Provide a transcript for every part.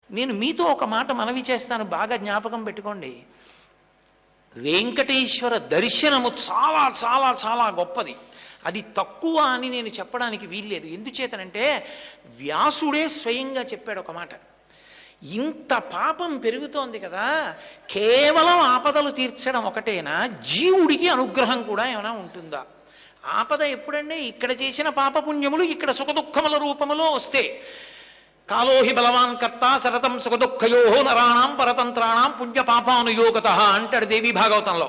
నేను మీతో ఒక మాట మనవి చేస్తాను, బాగా జ్ఞాపకం పెట్టుకోండి. వెంకటేశ్వర దర్శనము చాలా చాలా చాలా గొప్పది. అది తక్కువ అని నేను చెప్పడానికి వీల్లేదు. ఎందుచేతనంటే వ్యాసుడే స్వయంగా చెప్పాడు ఒక మాట. ఇంత పాపం పెరుగుతోంది కదా, కేవలం ఆపదలు తీర్చడం ఒకటేనా, జీవుడికి అనుగ్రహం కూడా ఏమైనా ఉంటుందా? ఆపద ఎప్పుడంటే ఇక్కడ చేసిన పాపపుణ్యములు ఇక్కడ సుఖదుఖముల రూపములో వస్తే. కాలోహి బలవాన్ కర్త సరతం సుఖదుఃఖయో నరాణం పరతంత్రాణం పుణ్యపాపానుయోగత అంటాడు దేవీ భాగవతంలో.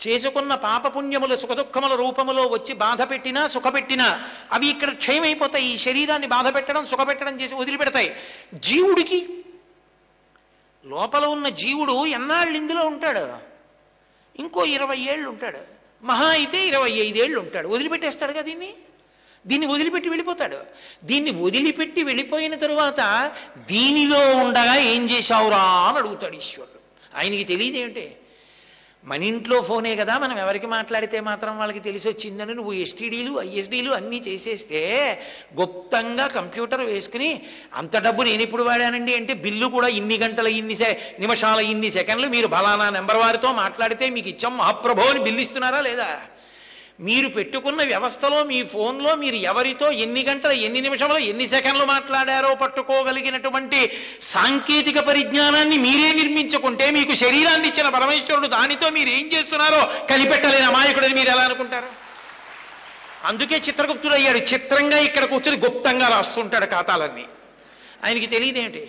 చేసుకున్న పాపపుణ్యములు సుఖదుఖముల రూపములో వచ్చి బాధ పెట్టినా సుఖపెట్టినా అవి ఇక్కడ క్షయమైపోతాయి. ఈ శరీరాన్ని బాధ పెట్టడం సుఖపెట్టడం చేసి వదిలిపెడతాయి. జీవుడికి, లోపల ఉన్న జీవుడు ఎన్నాళ్ళు ఇందులో ఉంటాడు? ఇంకో 20 ఏళ్ళు ఉంటాడు, మహా అయితే 25 ఏళ్ళు ఉంటాడు. వదిలిపెట్టేస్తాడు కదా దీన్ని వదిలిపెట్టి వెళ్ళిపోతాడు. దీన్ని వదిలిపెట్టి వెళ్ళిపోయిన తరువాత దీనిలో ఉండగా ఏం చేశావురా అని అడుగుతాడు ఈశ్వరుడు. ఆయనకి తెలియదేంటే, మన ఇంట్లో ఫోనే కదా, మనం ఎవరికి మాట్లాడితే మాత్రం వాళ్ళకి తెలిసి వచ్చిందని నువ్వు ఎస్టీడీలు ఐఎస్డీలు అన్నీ చేసేస్తే గుప్తంగా కంప్యూటర్ వేసుకుని అంత డబ్బు నేను ఇప్పుడు వాడానండి అంటే బిల్లు కూడా ఇన్ని గంటల ఇన్ని నిమిషాల ఇన్ని సెకండ్లు మీరు ఫలానా నెంబర్ వారితో మాట్లాడితే మీకు ఇచ్చాం మహాప్రభో అని బిల్లు ఇస్తున్నారా లేదా? మీరు పెట్టుకున్న వ్యవస్థలో మీ ఫోన్లో మీరు ఎవరితో ఎన్ని గంటల ఎన్ని నిమిషంలో ఎన్ని సెకండ్లు మాట్లాడారో పట్టుకోగలిగినటువంటి సాంకేతిక పరిజ్ఞానాన్ని మీరే నిర్మించుకుంటే మీకు శరీరాన్ని ఇచ్చిన పరమేశ్వరుడు దానితో మీరు ఏం చేస్తున్నారో కనిపెట్టలేని అమాయకుడని మీరు ఎలా అనుకుంటారు? అందుకే చిత్రగుప్తుడు అయ్యాడు. చిత్రంగా ఇక్కడ కూర్చొని గుప్తంగా రాస్తుంటాడు ఖాతాలన్నీ. ఆయనకి తెలియదేంటి?